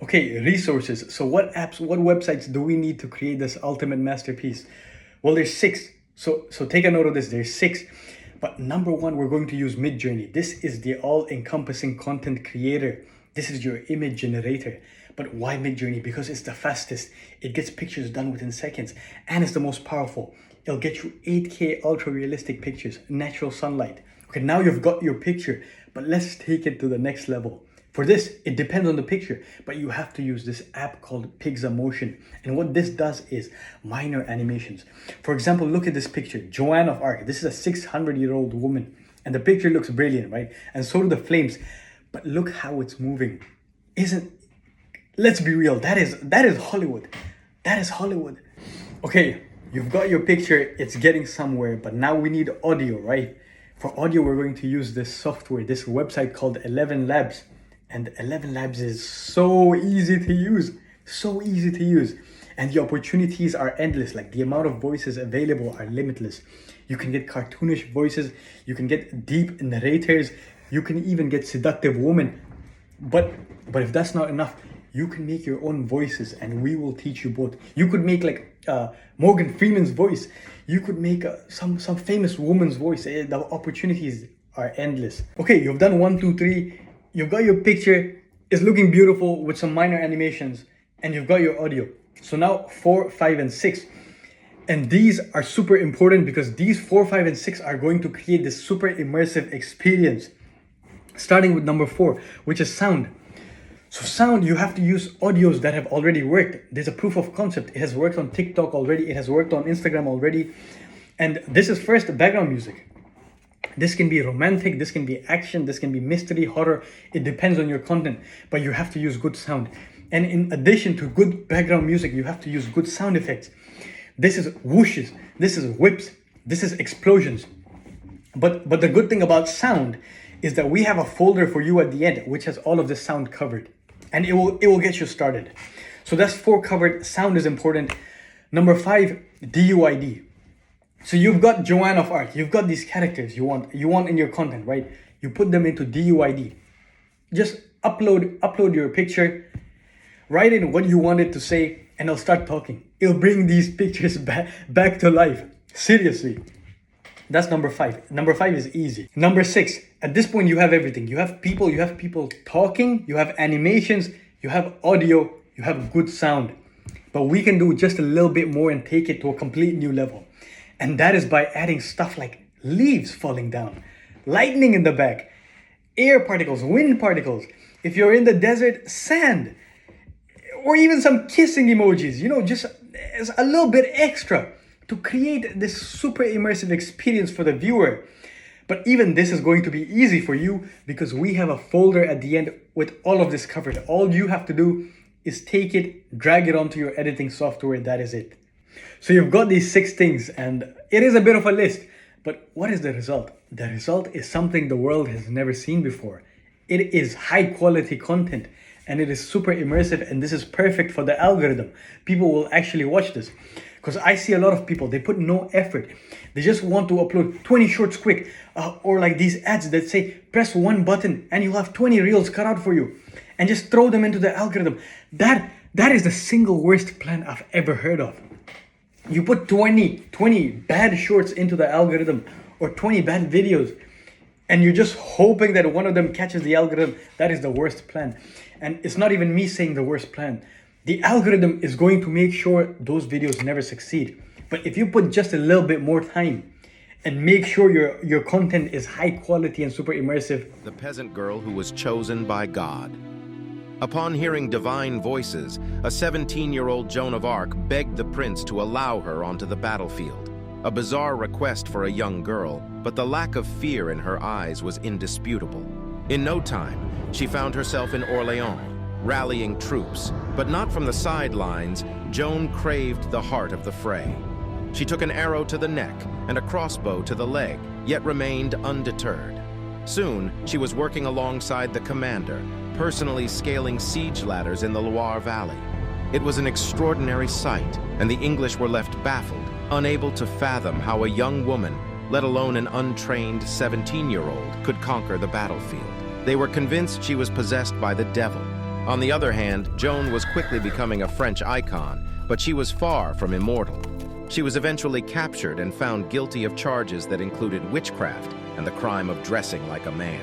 Okay, resources. So what apps, what websites do we need to create this ultimate masterpiece? Well, there's six. So take a note of this. There's six. But number one, we're going to use Midjourney. This is the all-encompassing content creator. This is your image generator. But why Midjourney? Because it's the fastest. It gets pictures done within seconds, and it's the most powerful. It'll get you 8K ultra realistic pictures, natural sunlight. Okay, now you've got your picture, but let's take it to the next level. For this, it depends on the picture, but you have to use this app called Pixamotion. And what this does is minor animations. For example, look at this picture, Joan of Arc. This is a 600-year-old woman, and the picture looks brilliant, right? And so do the flames. But look how it's moving. Let's be real, that is Hollywood. That is Hollywood. Okay, you've got your picture, it's getting somewhere, but now we need audio, right? For audio, we're going to use this software, this website called 11 Labs. And 11 Labs is so easy to use, so easy to use. And the opportunities are endless, like the amount of voices available are limitless. You can get cartoonish voices, you can get deep narrators, you can even get seductive women. But if that's not enough, you can make your own voices and we will teach you both. You could make like Morgan Freeman's voice. You could make some famous woman's voice. The opportunities are endless. Okay, you've done 1, 2, 3. You've got your picture, it's looking beautiful with some minor animations, and you've got your audio. So now 4, 5, and 6. And these are super important because these 4, 5, and 6 are going to create this super immersive experience. Starting with number 4, which is sound. So sound, you have to use audios that have already worked. There's a proof of concept. It has worked on TikTok already. It has worked on Instagram already. And this is first background music. This can be romantic, this can be action, this can be mystery, horror. It depends on your content, but you have to use good sound. And in addition to good background music, you have to use good sound effects. This is whooshes, this is whips, this is explosions. But the good thing about sound is that we have a folder for you at the end, which has all of this sound covered. And it will get you started. So that's 4 covered. Sound is important. Number 5, DUID. So you've got Joan of Arc, you've got these characters you want in your content, right? You put them into DUID. Just upload your picture, write in what you want it to say, and it'll start talking. It'll bring these pictures back to life. Seriously. That's number 5. Number 5 is easy. Number 6, at this point you have everything. You have people talking, you have animations, you have audio, you have good sound. But we can do just a little bit more and take it to a complete new level. And that is by adding stuff like leaves falling down, lightning in the back, air particles, wind particles. If you're in the desert, sand, or even some kissing emojis, just as a little bit extra to create this super immersive experience for the viewer. But even this is going to be easy for you because we have a folder at the end with all of this covered. All you have to do is take it, drag it onto your editing software, that is it. So you've got these 6 things and it is a bit of a list, but what is the result? The result is something the world has never seen before. It is high quality content and it is super immersive, and this is perfect for the algorithm. People will actually watch this because I see a lot of people, they put no effort. They just want to upload 20 shorts quick or like these ads that say press 1 button and you'll have 20 reels cut out for you and just throw them into the algorithm. That is the single worst plan I've ever heard of. You put 20 bad shorts into the algorithm or 20 bad videos and you're just hoping that one of them catches the algorithm. That is the worst plan. And it's not even me saying the worst plan. The algorithm is going to make sure those videos never succeed. But if you put just a little bit more time and make sure your content is high quality and super immersive. The peasant girl who was chosen by God. Upon hearing divine voices, a 17-year-old Joan of Arc begged the prince to allow her onto the battlefield. A bizarre request for a young girl, but the lack of fear in her eyes was indisputable. In no time, she found herself in Orléans, rallying troops, but not from the sidelines. Joan craved the heart of the fray. She took an arrow to the neck and a crossbow to the leg, yet remained undeterred. Soon, she was working alongside the commander, personally scaling siege ladders in the Loire Valley. It was an extraordinary sight, and the English were left baffled, unable to fathom how a young woman, let alone an untrained 17-year-old, could conquer the battlefield. They were convinced she was possessed by the devil, On the other hand, Joan was quickly becoming a French icon, but she was far from immortal. She was eventually captured and found guilty of charges that included witchcraft and the crime of dressing like a man.